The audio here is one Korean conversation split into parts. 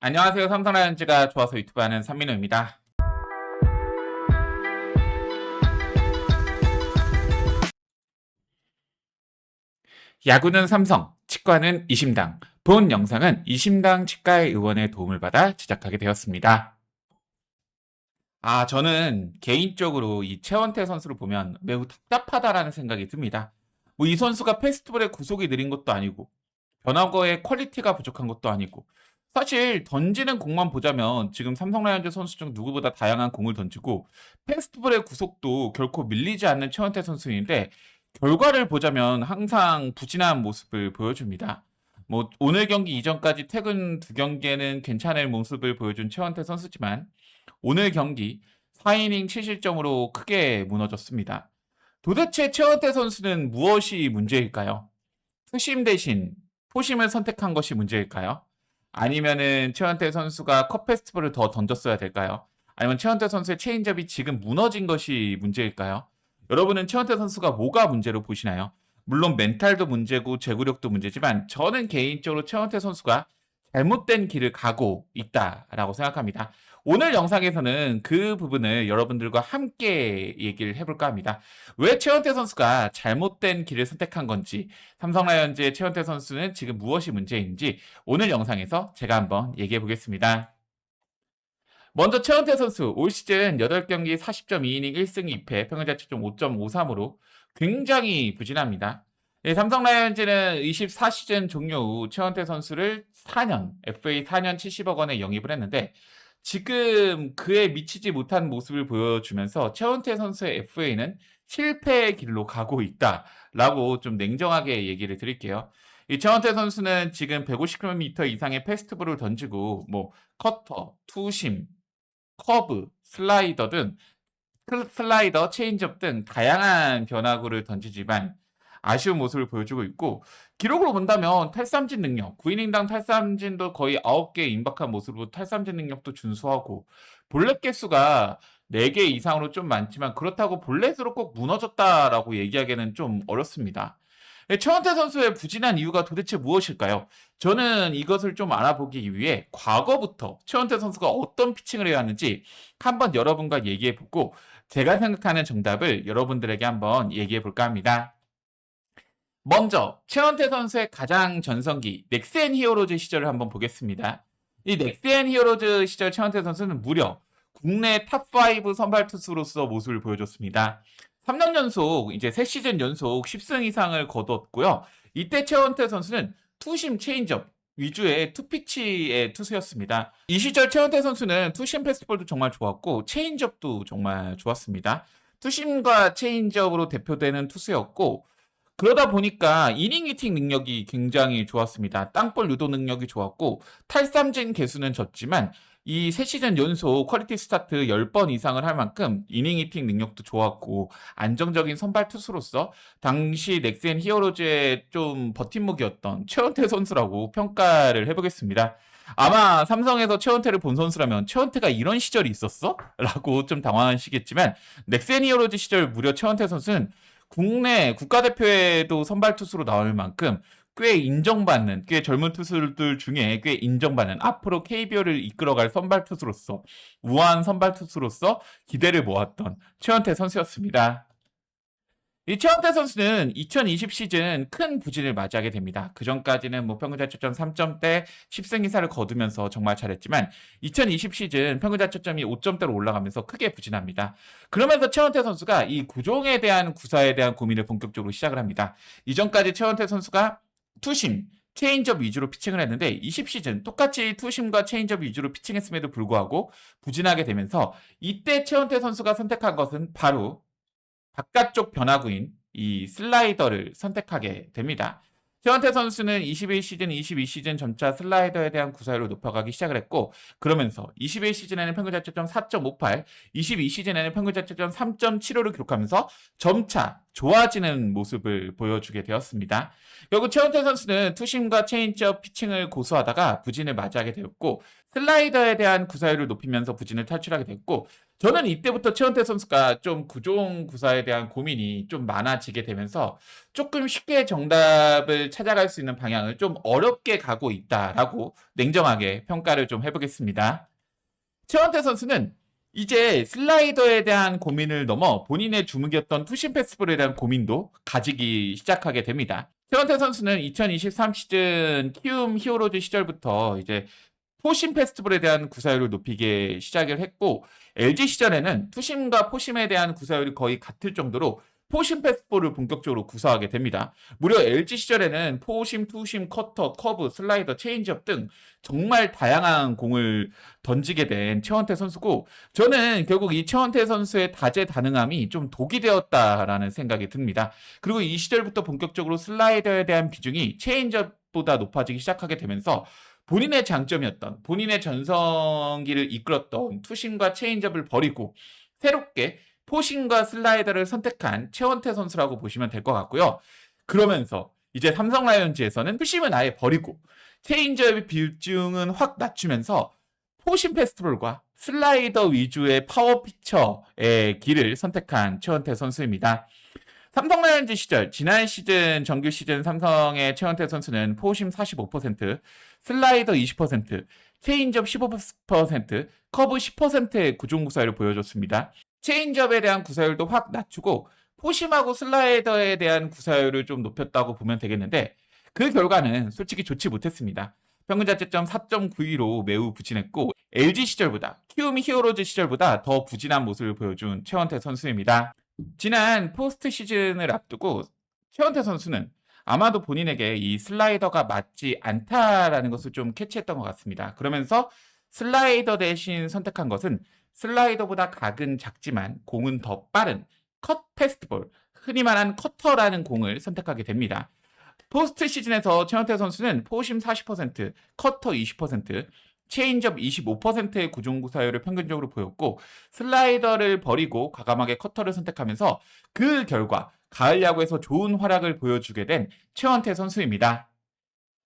안녕하세요. 삼성라이온즈가 좋아서 유튜브 하는 삼민호입니다. 야구는 삼성, 치과는 이심당. 본 영상은 이심당 치과의 의원의 도움을 받아 제작하게 되었습니다. 저는 개인적으로 이 최원태 선수를 보면 매우 답답하다라는 생각이 듭니다. 이 선수가 페스티벌의 구속이 느린 것도 아니고, 변화구의 퀄리티가 부족한 것도 아니고, 사실 던지는 공만 보자면 지금 삼성 라이온즈 선수 중 누구보다 다양한 공을 던지고 페스티벌의 구속도 결코 밀리지 않는 최원태 선수인데 결과를 보자면 항상 부진한 모습을 보여줍니다. 오늘 경기 이전까지 퇴근 두 경기에는 괜찮은 모습을 보여준 최원태 선수지만 오늘 경기 4이닝 7실점으로 크게 무너졌습니다. 도대체 최원태 선수는 무엇이 문제일까요? 투심 대신 포심을 선택한 것이 문제일까요? 아니면은 최원태 선수가 컵 페스티벌을 더 던졌어야 될까요? 아니면 최원태 선수의 체인지업이 지금 무너진 것이 문제일까요? 여러분은 최원태 선수가 뭐가 문제로 보시나요? 물론 멘탈도 문제고 제구력도 문제지만 저는 개인적으로 최원태 선수가 잘못된 길을 가고 있다라고 생각합니다. 오늘 영상에서는 그 부분을 여러분들과 함께 얘기를 해볼까 합니다. 왜 최원태 선수가 잘못된 길을 선택한 건지, 삼성 라이온즈의 최원태 선수는 지금 무엇이 문제인지 오늘 영상에서 제가 한번 얘기해 보겠습니다. 먼저 최원태 선수 올 시즌 8경기 40.2이닝 1승 2패 평균 자책점 5.53으로 굉장히 부진합니다. 삼성 라이온즈는 24시즌 종료 후 최원태 선수를 4년, FA 4년 70억 원에 영입을 했는데 지금 그에 미치지 못한 모습을 보여주면서 최원태 선수의 FA는 실패의 길로 가고 있다라고 좀 냉정하게 얘기를 드릴게요. 이 최원태 선수는 지금 150km 이상의 패스트볼을 던지고 커터, 투심, 커브, 슬라이더 등 슬라이더, 체인지업 등 다양한 변화구를 던지지만 아쉬운 모습을 보여주고 있고 기록으로 본다면 탈삼진 능력, 9이닝당 탈삼진도 거의 9개 임박한 모습으로 탈삼진 능력도 준수하고 볼넷 개수가 4개 이상으로 좀 많지만 그렇다고 볼넷으로 꼭 무너졌다라고 얘기하기는 좀 어렵습니다. 최원태 선수의 부진한 이유가 도대체 무엇일까요? 저는 이것을 좀 알아보기 위해 과거부터 최원태 선수가 어떤 피칭을 해야 하는지 한번 여러분과 얘기해 보고 제가 생각하는 정답을 여러분들에게 한번 얘기해 볼까 합니다. 먼저 최원태 선수의 가장 전성기 넥센 히어로즈 시절을 한번 보겠습니다. 이 넥센 히어로즈 시절 최원태 선수는 무려 국내 탑5 선발 투수로서 모습을 보여줬습니다. 3년 연속 이제 3시즌 연속 10승 이상을 거뒀고요. 이때 최원태 선수는 투심 체인지업 위주의 투피치의 투수였습니다. 이 시절 최원태 선수는 투심 패스트볼도 정말 좋았고 체인지업도 정말 좋았습니다. 투심과 체인지업으로 대표되는 투수였고 그러다 보니까 이닝 히팅 능력이 굉장히 좋았습니다. 땅볼 유도 능력이 좋았고 탈삼진 개수는 적지만 이 3시즌 연속 퀄리티 스타트 10번 이상을 할 만큼 이닝 히팅 능력도 좋았고 안정적인 선발 투수로서 당시 넥센 히어로즈의 좀 버팀목이었던 최원태 선수라고 평가를 해보겠습니다. 아마 삼성에서 최원태를 본 선수라면 최원태가 이런 시절이 있었어? 라고 좀 당황하시겠지만 넥센 히어로즈 시절 무려 최원태 선수는 국내 국가대표에도 선발 투수로 나올 만큼 꽤 인정받는, 꽤 젊은 투수들 중에 꽤 인정받는 앞으로 KBO를 이끌어갈 선발 투수로서 우아한 선발 투수로서 기대를 모았던 최원태 선수였습니다. 이 최원태 선수는 2020 시즌 큰 부진을 맞이하게 됩니다. 그 전까지는 평균 자책점 3점대 10승 이사를 거두면서 정말 잘했지만 2020 시즌 평균 자책점이 5점대로 올라가면서 크게 부진합니다. 그러면서 최원태 선수가 이 구종에 대한 구사에 대한 고민을 본격적으로 시작을 합니다. 이전까지 최원태 선수가 투심, 체인지업 위주로 피칭을 했는데 20 시즌 똑같이 투심과 체인지업 위주로 피칭했음에도 불구하고 부진하게 되면서 이때 최원태 선수가 선택한 것은 바로 바깥쪽 변화구인 이 슬라이더를 선택하게 됩니다. 최원태 선수는 21시즌, 22시즌 점차 슬라이더에 대한 구사율을 높여가기 시작을 했고 그러면서 21시즌에는 평균 자책점 4.58, 22시즌에는 평균 자책점 3.75를 기록하면서 점차 좋아지는 모습을 보여주게 되었습니다. 결국 최원태 선수는 투심과 체인지업 피칭을 고수하다가 부진을 맞이하게 되었고 슬라이더에 대한 구사율을 높이면서 부진을 탈출하게 됐고 저는 이때부터 최원태 선수가 좀 구종 구사에 대한 고민이 좀 많아지게 되면서 조금 쉽게 정답을 찾아갈 수 있는 방향을 좀 어렵게 가고 있다라고 냉정하게 평가를 좀 해보겠습니다. 최원태 선수는 이제 슬라이더에 대한 고민을 넘어 본인의 주목이었던 투심 패스볼에 대한 고민도 가지기 시작하게 됩니다. 최원태 선수는 2023 시즌 키움 히어로즈 시절부터 이제 포심 패스트볼에 대한 구사율을 높이게 시작을 했고 LG 시절에는 투심과 포심에 대한 구사율이 거의 같을 정도로 포심 패스트볼을 본격적으로 구사하게 됩니다. 무려 LG 시절에는 포심, 투심, 커터, 커브, 슬라이더, 체인지업 등 정말 다양한 공을 던지게 된 최원태 선수고 저는 결국 이 최원태 선수의 다재다능함이 좀 독이 되었다라는 생각이 듭니다. 그리고 이 시절부터 본격적으로 슬라이더에 대한 비중이 체인지업보다 높아지기 시작하게 되면서 본인의 장점이었던 본인의 전성기를 이끌었던 투심과 체인지업을 버리고 새롭게 포심과 슬라이더를 선택한 최원태 선수라고 보시면 될 것 같고요. 그러면서 이제 삼성 라이온즈에서는 투심은 아예 버리고 체인지업의 비중은 확 낮추면서 포심 패스트볼과 슬라이더 위주의 파워 피처의 길을 선택한 최원태 선수입니다. 삼성 라이온즈 시절 지난 시즌 정규 시즌 삼성의 최원태 선수는 포심 45%, 슬라이더 20%, 체인지업 15%, 커브 10%의 구종 구사율을 보여줬습니다. 체인지업에 대한 구사율도 확 낮추고 포심하고 슬라이더에 대한 구사율을 좀 높였다고 보면 되겠는데 그 결과는 솔직히 좋지 못했습니다. 평균 자책점 4.92로 매우 부진했고 LG 시절보다 키움 히어로즈 시절보다 더 부진한 모습을 보여준 최원태 선수입니다. 지난 포스트 시즌을 앞두고 최원태 선수는 아마도 본인에게 이 슬라이더가 맞지 않다라는 것을 좀 캐치했던 것 같습니다. 그러면서 슬라이더 대신 선택한 것은 슬라이더보다 각은 작지만 공은 더 빠른 컷 패스트볼, 흔히 말하는 커터라는 공을 선택하게 됩니다. 포스트 시즌에서 최원태 선수는 포심 40%, 커터 20%, 체인지업 25%의 구종 구사율을 평균적으로 보였고 슬라이더를 버리고 과감하게 커터를 선택하면서 그 결과 가을 야구에서 좋은 활약을 보여주게 된 최원태 선수입니다.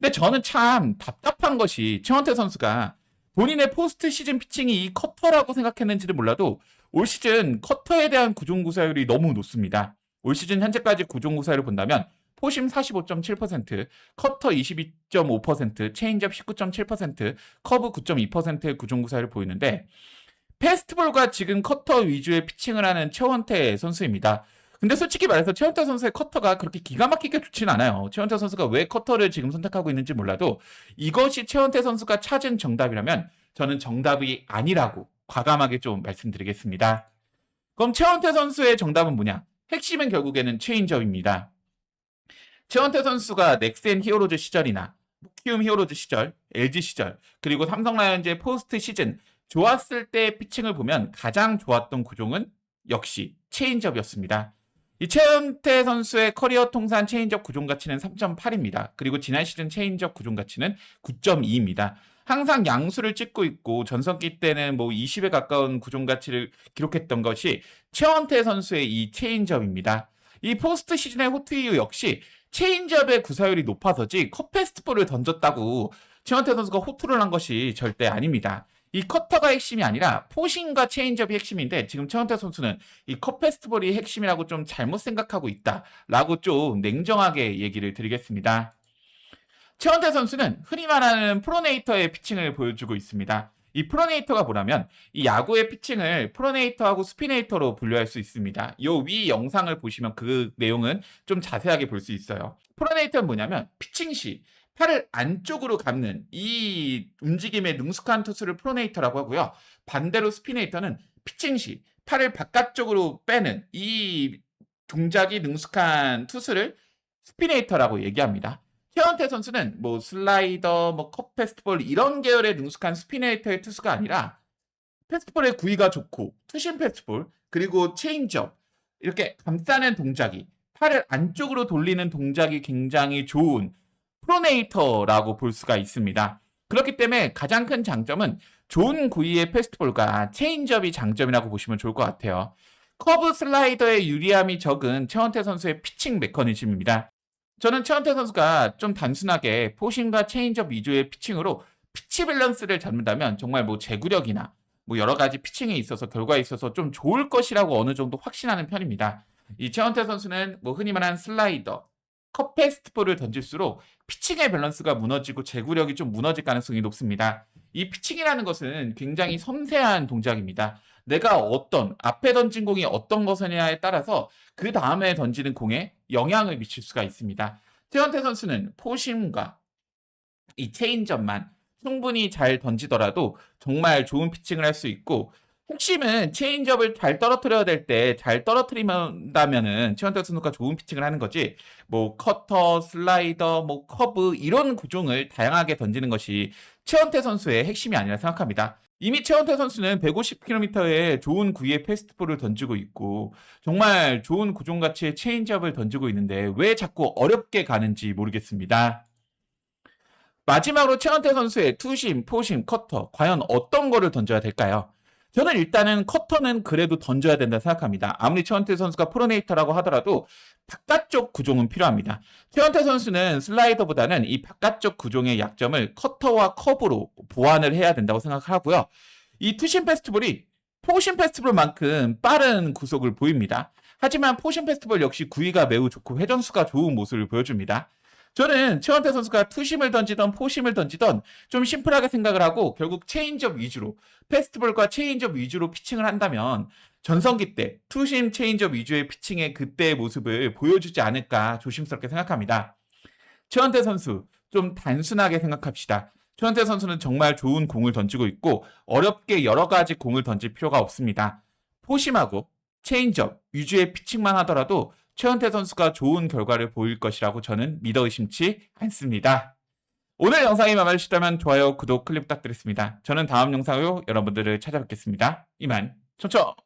근데 저는 참 답답한 것이 최원태 선수가 본인의 포스트 시즌 피칭이 이 커터라고 생각했는지는 몰라도 올 시즌 커터에 대한 구종 구사율이 너무 높습니다. 올 시즌 현재까지 구종 구사율을 본다면 포심 45.7%, 커터 22.5%, 체인지업 19.7%, 커브 9.2%의 구종 구사율을 보이는데 패스트볼과 지금 커터 위주의 피칭을 하는 최원태 선수입니다. 근데 솔직히 말해서 최원태 선수의 커터가 그렇게 기가 막히게 좋진 않아요. 최원태 선수가 왜 커터를 지금 선택하고 있는지 몰라도 이것이 최원태 선수가 찾은 정답이라면 저는 정답이 아니라고 과감하게 좀 말씀드리겠습니다. 그럼 최원태 선수의 정답은 뭐냐? 핵심은 결국에는 체인지업입니다. 최원태 선수가 넥센 히어로즈 시절이나 키움 히어로즈 시절, LG 시절, 그리고 삼성 라이온즈의 포스트 시즌 좋았을 때 피칭을 보면 가장 좋았던 구종은 역시 체인지업이었습니다. 이 최원태 선수의 커리어 통산 체인지업 구종 가치는 3.8입니다. 그리고 지난 시즌 체인지업 구종 가치는 9.2입니다. 항상 양수를 찍고 있고 전성기 때는 뭐 20에 가까운 구종 가치를 기록했던 것이 최원태 선수의 이 체인지업입니다. 이 포스트 시즌의 호투 이후 역시 체인지업의 구사율이 높아서지 컷 패스트볼을 던졌다고 최원태 선수가 호투를 한 것이 절대 아닙니다. 이 커터가 핵심이 아니라 포심과 체인지업이 핵심인데 지금 최원태 선수는 이 컷 패스트볼이 핵심이라고 좀 잘못 생각하고 있다라고 좀 냉정하게 얘기를 드리겠습니다. 최원태 선수는 흔히 말하는 프로네이터의 피칭을 보여주고 있습니다. 이 프로네이터가 뭐냐면 이 야구의 피칭을 프로네이터하고 스피네이터로 분류할 수 있습니다. 이 위 영상을 보시면 그 내용은 좀 자세하게 볼 수 있어요. 프로네이터는 뭐냐면 피칭 시 팔을 안쪽으로 감는 이 움직임의 능숙한 투수를 프로네이터라고 하고요. 반대로 스피네이터는 피칭 시 팔을 바깥쪽으로 빼는 이 동작이 능숙한 투수를 스피네이터라고 얘기합니다. 최원태 선수는 뭐 슬라이더, 뭐 컷 패스트볼 이런 계열의 능숙한 스피네이터의 투수가 아니라 패스트볼의 구위가 좋고 투심 패스트볼 그리고 체인지업 이렇게 감싸는 동작이 팔을 안쪽으로 돌리는 동작이 굉장히 좋은 프로네이터라고 볼 수가 있습니다. 그렇기 때문에 가장 큰 장점은 좋은 구위의 패스트볼과 체인지업이 장점이라고 보시면 좋을 것 같아요. 커브 슬라이더의 유리함이 적은 최원태 선수의 피칭 메커니즘입니다. 저는 최원태 선수가 좀 단순하게 포심과 체인지업 위주의 피칭으로 피치 밸런스를 잡는다면 정말 뭐 제구력이나 뭐 여러 가지 피칭에 있어서 결과에 있어서 좀 좋을 것이라고 어느 정도 확신하는 편입니다. 이 최원태 선수는 뭐 흔히 말하는 슬라이더, 컵 패스트볼을 던질수록 피칭의 밸런스가 무너지고 제구력이 좀 무너질 가능성이 높습니다. 이 피칭이라는 것은 굉장히 섬세한 동작입니다. 내가 앞에 던진 공이 어떤 것이냐에 따라서 그 다음에 던지는 공에 영향을 미칠 수가 있습니다. 최원태 선수는 포심과 이 체인지업만 충분히 잘 던지더라도 정말 좋은 피칭을 할 수 있고, 핵심은 체인지업을 잘 떨어뜨려야 될 때 잘 떨어뜨린다면은 최원태 선수가 좋은 피칭을 하는 거지, 뭐 커터, 슬라이더, 뭐 커브 이런 구종을 다양하게 던지는 것이 최원태 선수의 핵심이 아니라 생각합니다. 이미 최원태 선수는 150km의 좋은 구위의 패스트볼을 던지고 있고 정말 좋은 구종 가치의 체인지업을 던지고 있는데 왜 자꾸 어렵게 가는지 모르겠습니다. 마지막으로 최원태 선수의 투심, 포심, 커터 과연 어떤 거를 던져야 될까요? 저는 일단은 커터는 그래도 던져야 된다 생각합니다. 아무리 최원태 선수가 프로네이터라고 하더라도 바깥쪽 구종은 필요합니다. 최원태 선수는 슬라이더보다는 이 바깥쪽 구종의 약점을 커터와 커브로 보완을 해야 된다고 생각하고요. 이 투심 패스트볼이 포심 패스트볼만큼 빠른 구속을 보입니다. 하지만 포심 패스트볼 역시 구위가 매우 좋고 회전수가 좋은 모습을 보여줍니다. 저는 최원태 선수가 투심을 던지던 포심을 던지던 좀 심플하게 생각을 하고 결국 체인지업 위주로 패스트볼과 체인지업 위주로 피칭을 한다면 전성기 때 투심 체인지업 위주의 피칭의 그때의 모습을 보여주지 않을까 조심스럽게 생각합니다. 최원태 선수 좀 단순하게 생각합시다. 최원태 선수는 정말 좋은 공을 던지고 있고 어렵게 여러 가지 공을 던질 필요가 없습니다. 포심하고 체인지업 위주의 피칭만 하더라도 최원태 선수가 좋은 결과를 보일 것이라고 저는 믿어 의심치 않습니다. 오늘 영상이 마음에 드셨다면 좋아요, 구독, 클릭 부탁드리겠습니다. 저는 다음 영상으로 여러분들을 찾아뵙겠습니다. 이만 촘촘!